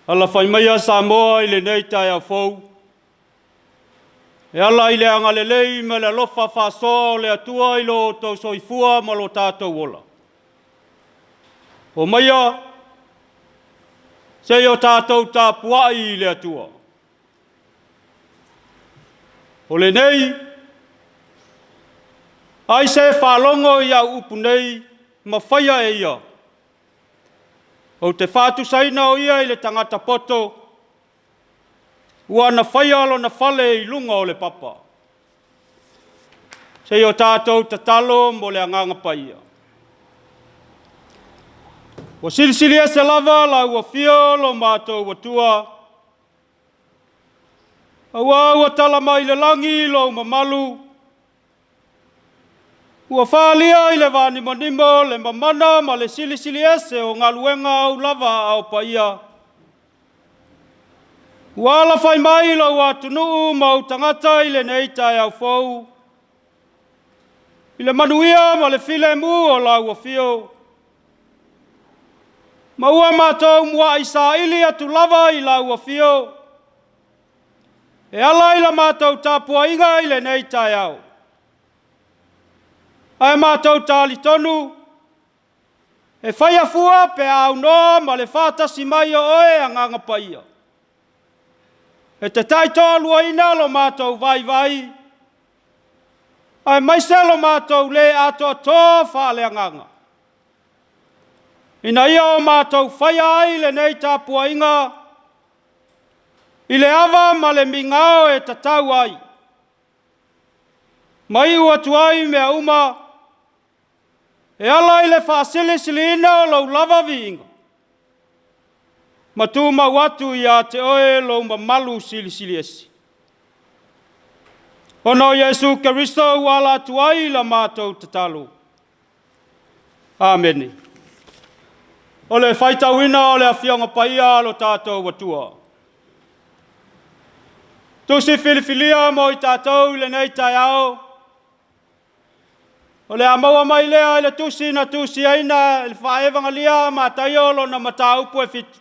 Ala whai mai a Samoa i le nei tai a fau. E ala i le angalelei me le lofa whaso le atua i lo tau soifua ma lo tātou ola. O mai a, se o tātou tā puai i le atua. O le nei, ai se whalongo i a upu nei ma whaia e ia. O te whātu saina o ia i le tangata poto, ua na whaia alo na whale i lunga o le papa. Se o tātou tatalo mo le anganga paia. O silisili e se lava la ua fio lo mātou watua. Ua tala mai le langi lo mamalu. Ua whaalia i le wānimo le mamana ma le silisili ese o ngā luenga au lava au paia. Ua ala whai mai lo ua tunuu mau tangata i le neitai au fau. I le manuia ma le file mu o la ua fio. Ma ua mātou mua i sa ili atu lava i la ua fio. E ala i la mātou tāpua inga i le neitai au. Ai mātou tāli tonu, e whaia fua pe au noa ma le whātasi mai o oe a nganga paia. E te taitoa lua ina lo mātou vai, ai maise lo mātou le atoa tō whāle a nganga. Ina ia o mātou whaia ai le nei tāpua inga, i le awa ma le mingao e tatau ai. Mai ua tuai mea uma, e ala i le whaasili ina o lau lava viinga. Ma tū mau atu i a te oe lau malu sili esi. Ono Jesu Keristo wala tuai la mātou tatalu. Āmeni. O le whaitawina o le awhionga paia lo tātou watua. Tusi filifilia mo i tātou le nei tai ao. O le amaua mai lea i le tusi na tusi aina i le whaevangalia ma taiolo na mataupu e fitu.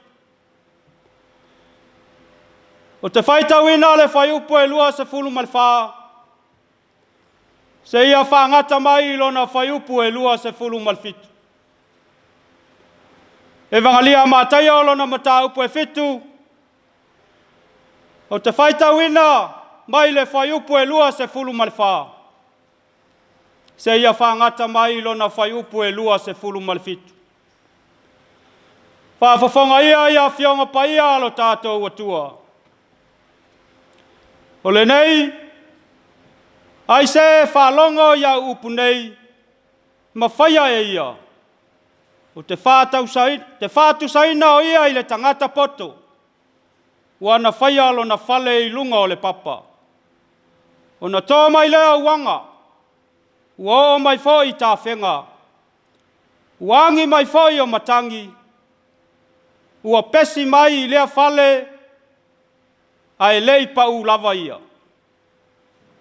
O te whaitawina le whaiupu e lua se fulu malwha. Se ia whangata mai ilo na whaiupu e lua se fulu malfitu. Evangalia ma taiolo na mataupu e fitu. O te whaitawina mai le whaiupu e lua se fulu malwha. Se ia whangata mai lo na whaiupu e lua se fulu malfitu. Whaafafonga ia whionga paia lo tātou watua. O le nei, ai se whalongo ia upu nei, ma whaia e ia. O te whātu saina o ia i le tangata poto, wana whaia lo na whale i lunga o le papa. O na tō mai lea wanga, ua o mai fōi tā whenga, wangi mai fōi o matangi, ua pesi mai i lea whale, a e lei pa u lava ia.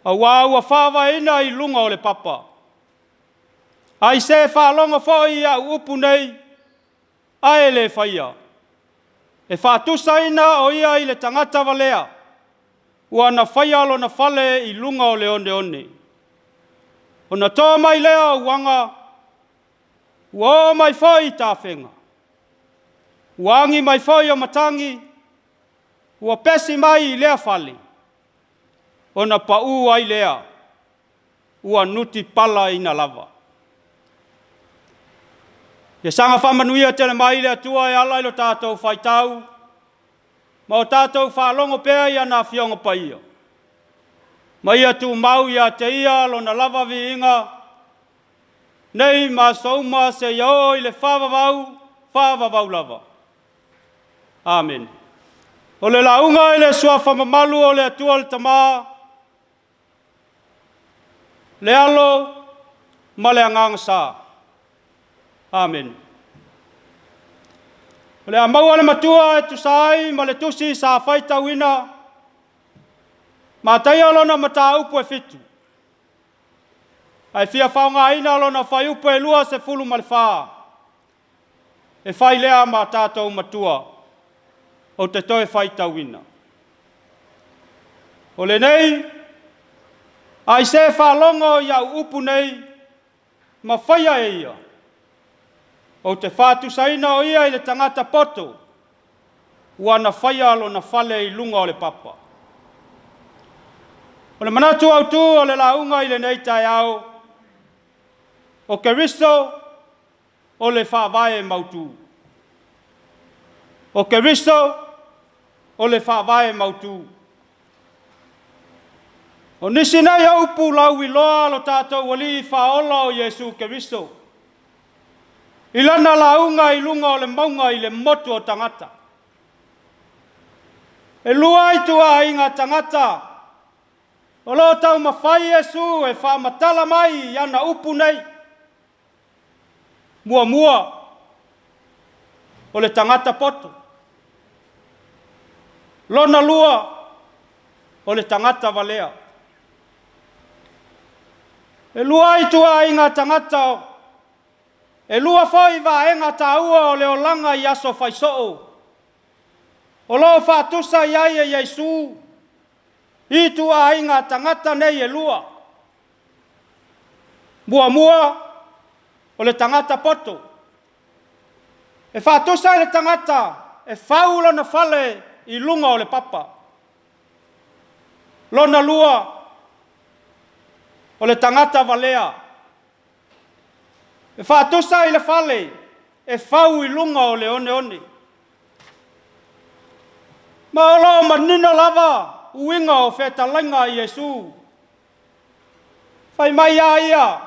A ua whawa ina i lunga o le papa. Ai se whalonga fōi ia upu nei, a e le whaia. E whātusa ina o ia i le tangata walea, ua na whaia lo na whale i lunga o le one. O na tō mai lea o wanga, ua o mai whai tā whenga. Wangi mai whai o matangi, ua pesi mai i lea whale. O na pau ai lea, ua nuti pala ina lava. Ia sanga whamanuia tele mai lea tua e ala ilo tātou whaitau, ma o tātou whalongo pēa ia nā whiongo paia. Ma ia tū mau ia te ia lo na lava vi inga, nei ma sauma se iao i le whawawau lava. Amen. O le launga ele suafa mamalu o le atua le tama. Le alo ma le angang sa. Amen. O le amaua le matua e tusai ma le tusi sa faita wina. Ma tai alona mata upu e fitu. Ai fia whaunga ina alona whai upu e lua se fulu ma le whaa. E whai lea ma tātou matua. O te toe faita wina. O le nei, ai se whalongo iau upu nei, ma whaia e ia. O te whātu saina o ia i le tangata poto, ua whaia alo na whale i lunga o le papa. O le manatu au tu o le launga i le nei tai au, o Keristo o le whaavae mautu. O Keristo o le whaavae mautu. O nisi nei au pu lau i loa lo tātou wali whaola o Jesu Keristo. I lana launga i lunga o le maunga i le motu o tangata. E lua i tua inga tangata. O lo tau mawhai Jesu e whamatala mai i ana upu nei. Mua mua o le tangata poto. Lona lua o le tangata valea. E lua i tua inga tangata o. E lua foi va enga taua o le olanga i aso faisoo. O lo whātusa iai e Jesu. I tua inga tangata nei e lua. Mua mua o le tangata poto. E whātusa le tangata e whaula na whale i lunga o le papa. Lona lua o le tangata valea. E whātusa i le whale e whau i lunga o le one one. Ma o lo manina lava uinga o whetalanga i Jesu. Whai mai a ia.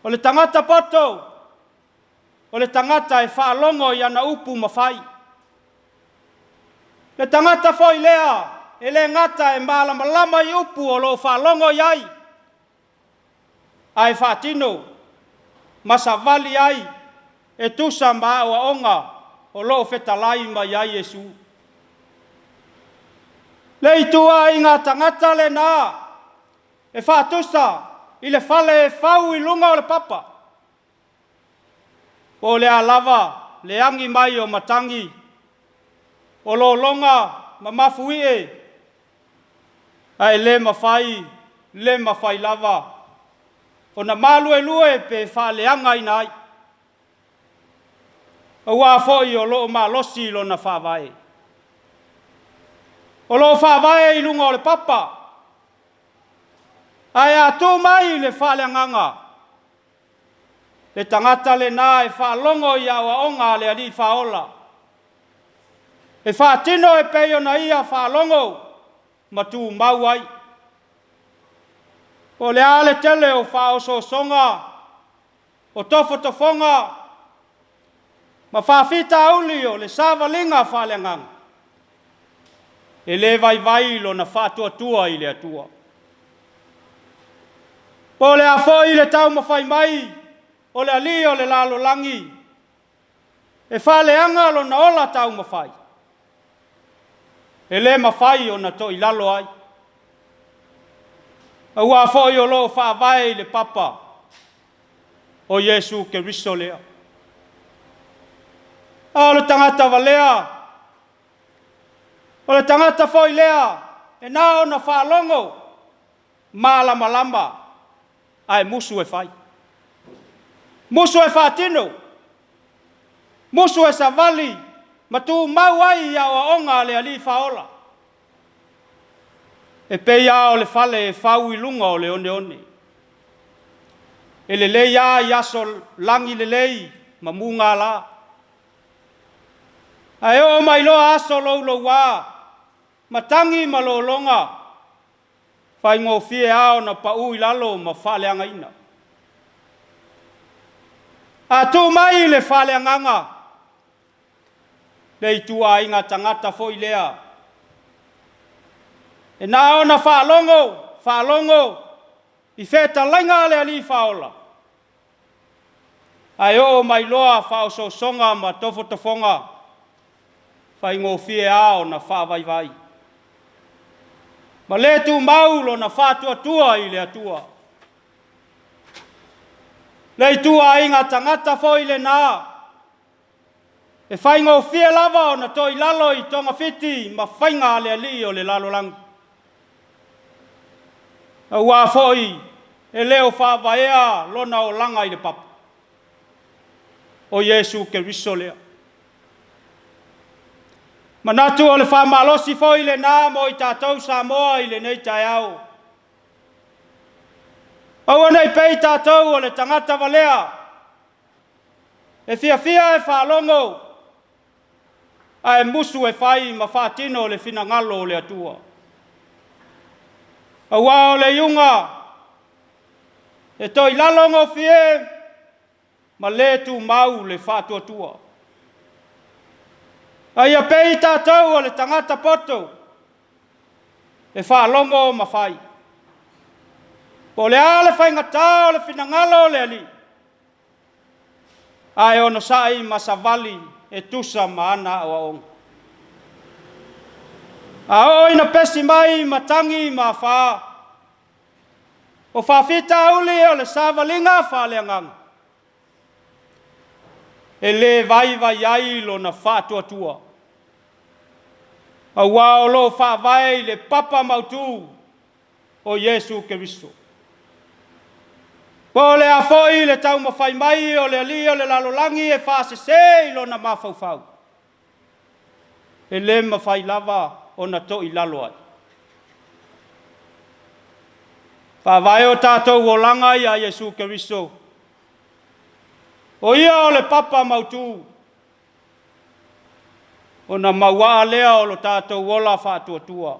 O le tangata poto. O le tangata e whaalongo i ana upu mawhai. Le tangata foi lea. E le ngata e malamalama i upu o lo whaalongo iai. Ai whaatino. Masa vali ai. E tusa maa o onga. O lo whetalai mai ai Jesu. Le itua i ngā tangata le nā. E whātusa i le whale e whau i lunga o le papa. O le alava, le angi mai o matangi. O lo longa, ma mafui e. Ai le mawhai lava. O na malue lue pe whaleanga i nai. O wāfoi o lo malosi lo na whawai. O lo whawai i lunga o le papa. Ai atu mai le whaleanganga. Le tangata le nā e whalongo i awa onga le ali whaola. E whaatino e peio na ia whalongo. Matu mau ai. O le ale tele o whaoso songa. O tofo tofonga. Ma whawhita auli o le sāwalinga whaleanganga. E le vai lo na whātua tua i le atua. O le afo i le tau mawhai mai. O le ali o le lalo langi. E whaleanga lo na ola tau mawhai. E le mawhai o na to i lalo ai. A ua afo i o lo whawai le papa. O Jesu Keristo lea. A le tangata valea. O le tangata foi lea, e nā o na whaalongo, malama, ai musu e whai. Musu e whātino, musu e savali, ma tu mau ai ia o onga le ali whaola. E pei o le whale e whau i lunga o le one one. E le lei a i aso langi le lei, ma munga la. Ai o mai loa aso lo wā. Matangi malolonga. Whai ngō fie ao na pau i lalo ma whaleanga ina. A tū mai le whaleanganga. le tua inga tangata foi lea. E na ona whaalongo, i wheta lainga le ali whaola. Ai o mai loa whao so songa ma tofo tofonga, whai ngō fie ao na whaavaivai. Ma le tu maulo na whātua tua i le atua. Le tua inga tangata foi le nā. E whai ngō fie lava o na toi lalo i tonga whiti ma whainga le ali o le lalo langu. A ua foi e leo whaavaea lona o langa i le papa. O Yesu ke riso lea. Manatu o le whamalosi foi le nā mo i tātou Samoa i le nei tai au. Au nei pei tātou o le tangata valea. E fia e whalongo. A e musu e whai ma whātino le whina ngalo o le atua. Au o le iunga. E toi lalongo fie. Ma le tu mau le whātua tua. Ai a pei tātou o le tangata poto. E whaalongo ma whai. Po le ale whaingata o le whinangalo le ali. Ai ono sai masavali e tusa ma ana o aonga. A oina pesi mai ma tangi ma wha. O whawhita uli o le savalinga whaleanganga. E le vai ai lo na whātua tua. A wao lo whaavai le papa mautu o Yesu Keristo. Po le a foi le tau mawhai mai o le ali o le lalolangi e whaasese lo na mawhauwhau. E le mawhai lava o na to i lalo ai. Whaavai o tātou o langa i a Yesu Keristo. O ia o le papa mautu. O na maua lea o lo tātou wola whātua tua.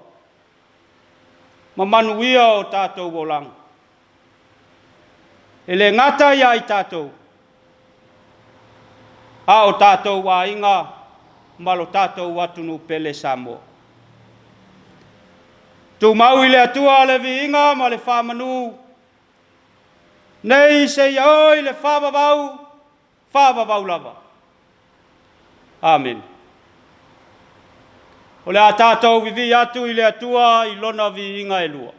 Ma manuia o tātou wolang. E le ngata ia i tātou. A o tātou wa inga, ma lo tātou watunu pele Samoa. Tu mau i le atua le vi inga ma le whamanu. Nei se ioi le whavavau lava. Amen. O le a tātou vivi atu i le atua i lona vi inga e lua.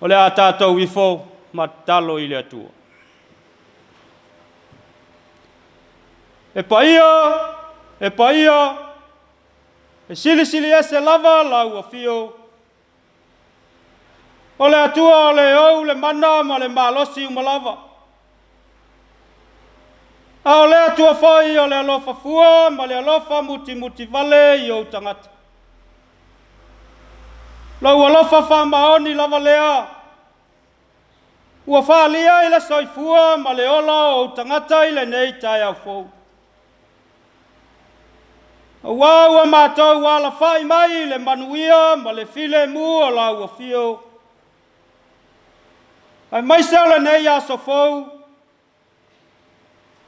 o le a tātou wifo ma talo i le atua. E paia, e sili ese lava lau a fio. O le atua o le au le mana ma le malosi umalava. A o le atua fai o le alofa fua ma le alofa muti vale i o tangata. Lau alofa wha maoni lava lea. Ua wha lia i le soifua ma le ola o tangata i le nei tai au fau. Ua mātou wala whai mai le manuia ma le file mua la ua fio. Ai mai se ole nei a so fau.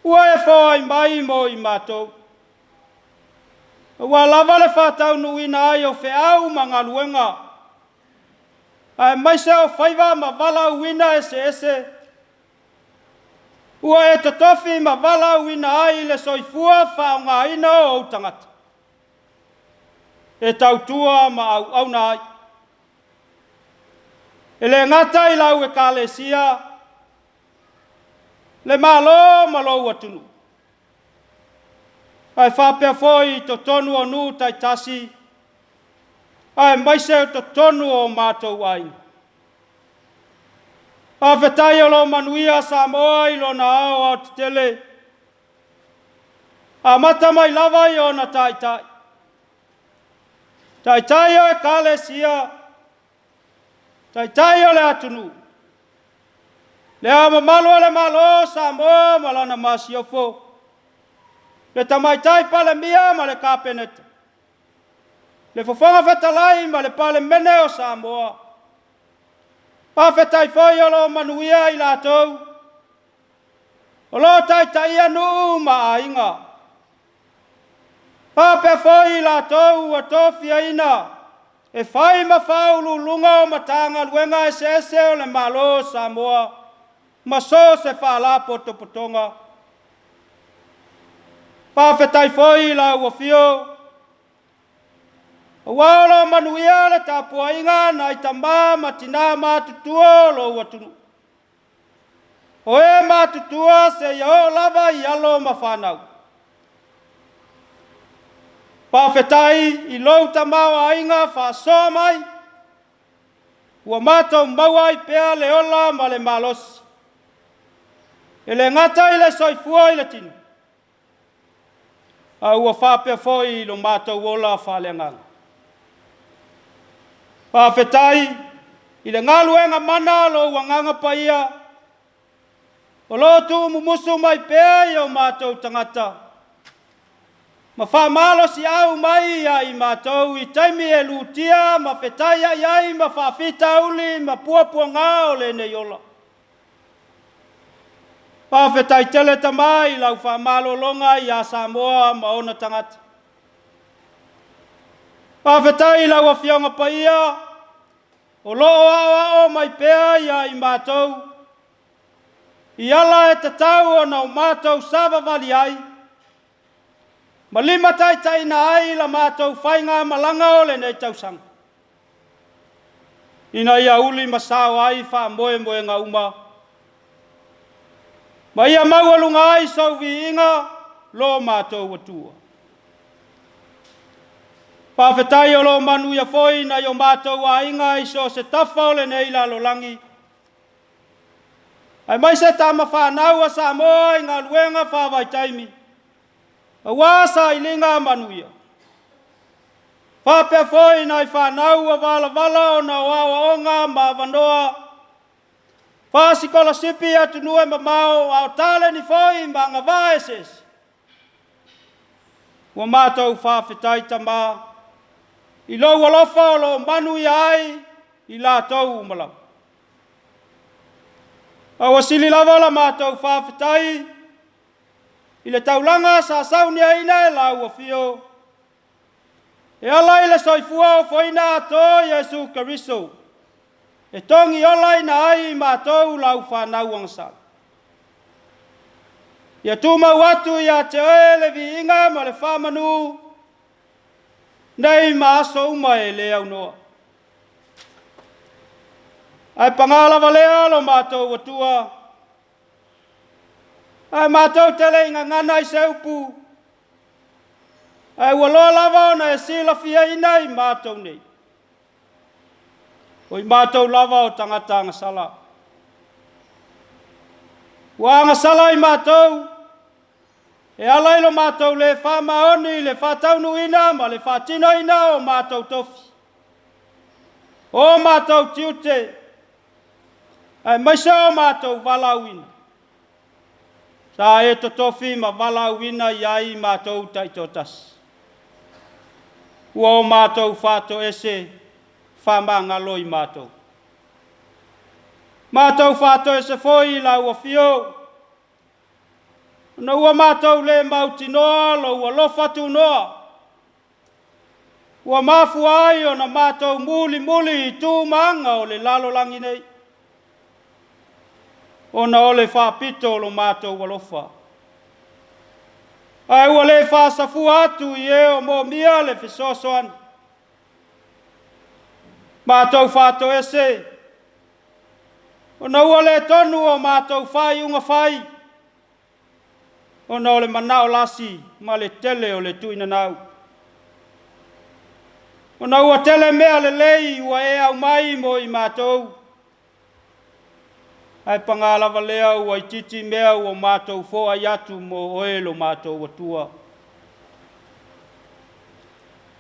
Ua e whai mai mo i mātou. Ua lava le whātau nuina ai o whiau ma ngā luenga. Ai mai se o whaiva ma vala uina ese. Ua e totofi ma vala uina ai le soifua whao ngā ina o tangata. E tautua ma au nai. E le ngata i lau e kālesia, le malo atunu. Ai whapea foi to tonu o nu tai tasi, ai maise to tonu o mātou ai. A whetai o lo manuia Samoa i lo na ao au tele. A mata mai lava i o na tai. Tai o e kālesia, tai o le atunu. Le ama malo Samoa malana masiofo. Le tamaitai pale mia ma le kāpeneta. Le fofonga whetalai ma le pale mene o Samoa. Pa whetai foi o lo manuia i lātou. O lo tai anu ma ainga. Pape foi la tou a tofia ina. E fai ma faulu lunga o matanga luenga ese o le malo Samoa. Ma so se fa la potonga. Pape tai foi la uafio. Wala manuia le tapua inga na itamba matina matutua lo watunu. Oe matutua se yo lava yalo mafanau. Pawhetai i lou tamau a inga wha mai. Ua mātou mauai pēa le ola ma le malos. E le ngata i le soifua i le tinu. A ua whapea foi i lo mātou ola wha le nganga. Pawhetai i le ngaluenga mana lo wanganga paia. O lo tu mumusu mai pēa i o mātou tangata. Ma wha malo si au mai ai mātou i taimi e lutia, ma whetaia iai, ma wha whita uli, ma puapua ngā o le nei ola. Pa whetai tele tamai lau wha malo longa i a Samoa ma ona tangata. Pa whetai lau a whionga paia, o loo awa o mai pēa ia i mātou. I ala e tatau o nau mātou sava vali ai. Ma lima tai na ai la mātou whainga malanga o le nei tausanga. Ina ia uli masao ai wha moe ngā uma. Ma ia maualunga ai sau vi inga lo mātou watua. Pawhetai o lo manu ia foi na i o mātou a inga i so se tafa o le nei la lo langi. Ai mai se tama whanau a Samoa i ngā luenga whawai taimi. A wasa i linga manuia. Whapea foi na i whanau a vala o na wawa onga ma wanoa. Whasikola sipi atu nue ma mao au tale ni foi ma ngā vaeses. Ua mātou whawhetai tama. I lou alofa o lo manuia ai i lātou umalau. A wasili lava la mātou whawhetai. I le taulanga sa saunia ina e lau a fio. E ala i le soifua o foina ato Jesu Karisto. E tongi ola ina ai mātou lau whanau angsa. Ia tūmau atu ia te oe le vi inga ma le whamanu. Nei maaso uma e le au noa. Ai pangala valea lo mātou watua. Ai mātou tele inga ngana I se upu. Ai waloa lava ona e sila fia ina I mātou nei. O I mātou lava o tangata anga sala. Wa anga sala I mātou. E alai lo mātou le wha maoni, le wha taunu ina, ma le wha tino ina o mātou tofi. O mātou tiute. Ai maisa o mātou walauina. Sa e to tofi ma walauina iai mātou taitotas. Ua o mātou whato ese whamangalo I mātou. Mātou whato ese foi la ua fio. Na ua mātou le mauti noa lo ua lofatu noa. Ua mafu ai o na mātou muli I tū maanga o le lalo langi nei. O na ole whapito lo mātou walofa. Ai ua le whasafu atu I e o mō mia le whisosoan. Mātou whato ese. O na ua le tonu o mātou whai unga whai. O na ole manao lasi ma le tele o le tuina nau. O na ua tele mea le lei ua e au mai mo I mātou. Ai pangala valea ua I titi mea ua mātou foa yatu mo oe lo mātou watua.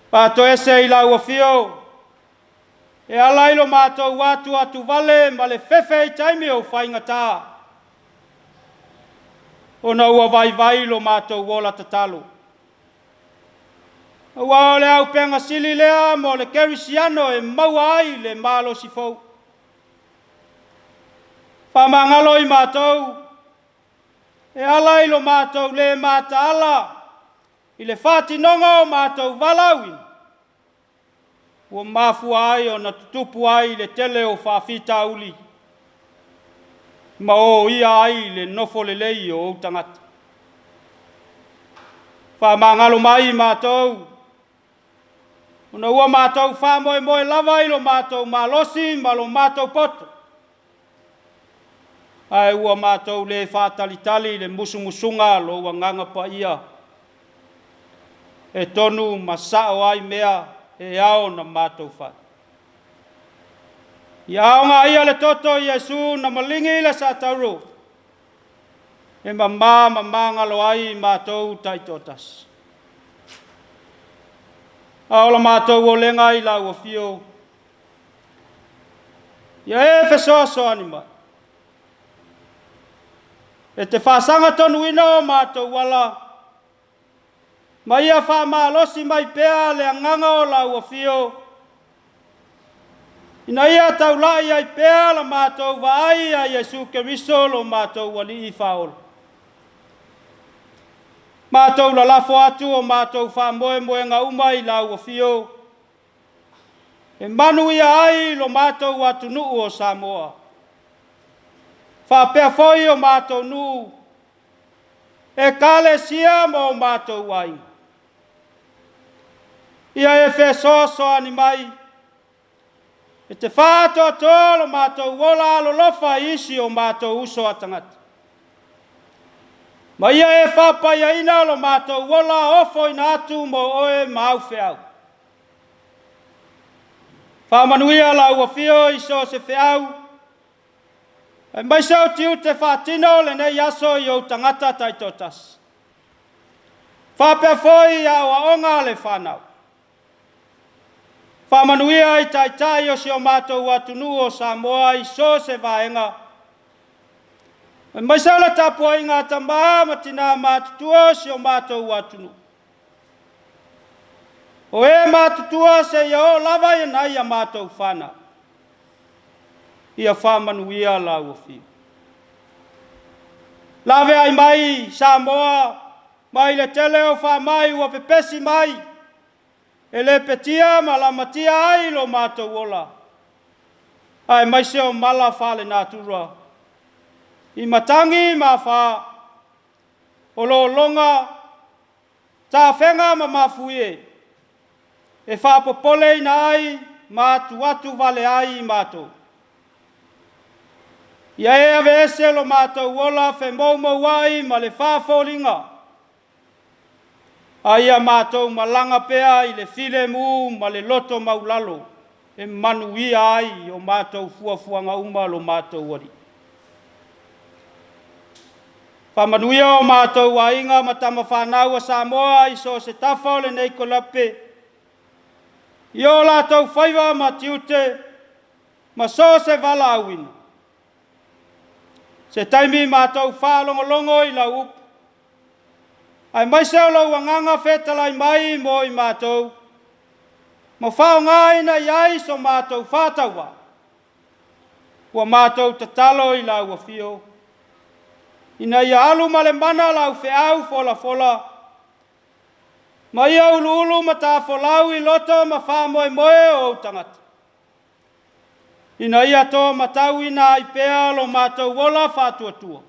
Pato ese I la ua fio. E alai lo mātou watu atu vale ma le fefe I taimi o whaingata. O na ua vai lo mātou wola tatalo. Ua o le au penga sili lea mo le kerisiano e maua ai le malo si fau. Whamangalo I mātou. E alai lo mātou le māta ala. I le whati nonga o mātou walauin. Ua mafu ai o na tutupu ai le tele o whawhita uli. Ma o ia ai le nofo le lei o tangata. Whamangalo mai mātou. Una ua mātou whamoe moe lava I lo mātou malosi ma lo mātou poto. Ai ua mātou le whātalitali le musumusunga lo ua nganga pa ia. E tonu masao ai mea e ao na mātou whai. I aonga ia le toto Iesu na malingi le sa tauro. E mamangalo ai mātou taitotas. Aola mātou o lenga I la ua fio. Ia e fesoaso anima. E te whasanga tonu ina o mātou wala. Ma ia whamalosi mai pea le anganga o la ua fio. Ina ia tau lai ai pea la mātou wa ai a Iesu Keriso lo mātou wali I whaola. Mātou la lafo atu o mātou whamoe moe ngā umai la ua fio. E manu ia ai lo mātou atu nuu o Samoa. Whapea foi o mātou nuu. E kale sia mo mātou wai. Ia e whesoso ani mai. E te whātua tōlo mātou wola alo lofa isi o mātou uso atangata. Ma ia e whapaia ina lo mātou wola ofo ina atu mo oe mau whiau. Whamanuia la ua fio iso se whiau. E maisau tiu te whātino le nei aso I o tangata taitotas. Whapea foi a o onga le whanau. Whamanuia I taitai o si o mātou atunu o Samoa iso se vaenga. E maisau la tapua I ngā tamaa matina mātutua si o mātou atunu. O e mātutua se ia o lava I nai a mātou whana. Ia whamanuia la ua fio. Lawe ai mai Samoa, mai le tele o whamai ua pepesi mai. E le petia ma la matia ai lo mātou ola. Ai mai se o mala whale nātura. I matangi ma wha. O lo longa. Tā whenga ma mafuie. E whapopole ina ai, mātu atu vale ai I mātou. Ia e ave ese lo mātou ola whe mau wai ma le whāwhoringa. Aia mātou malanga pea i le file mu ma le loto maulalo. E manu ia ai o mātou fuafuanga uma lo mātou ori. Whamanuia o mātou a inga matama whanau a Samoa i so se tafa le nei ko lape. I o lātou whaiva ma tiute ma so se vala awina. Se taimi mātou whaalongolongo i la upu. Ai mai se olo wanganga whetalai mai mo i mātou. Mo whao ngāina iai so mātou whātaua. Ua mātou tatalo i la ua fio. Ina ia alu male mana lau whiau fola. Ma ia ulu ma tā folau i loto ma wha moe o tangata. Ina ia tō matau ina i pēa lo mātou wola whātuatua.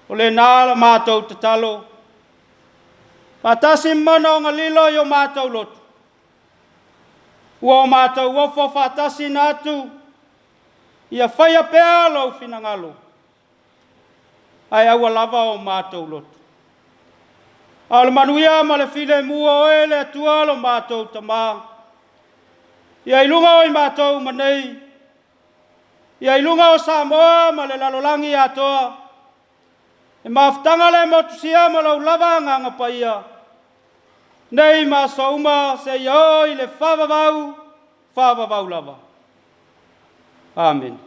O le nāla mātou tatalo. Patasi mana o ngalilo i o mātou lotu. Ua o mātou wofo whātasi nātu. Ia whaia pēa lo whinangalo. Ai aua lava o mātou lotu. Ala manuia ma le file mua oe le atua lo mātou tamaa. Ia ilunga o i mātou manei. Ia ilunga o Samoa ma le lalolangi atoa. E maafutanga le motusia ma lau lava nganga paia. Nei ma sauma se iao i le whawawau lava. Amen.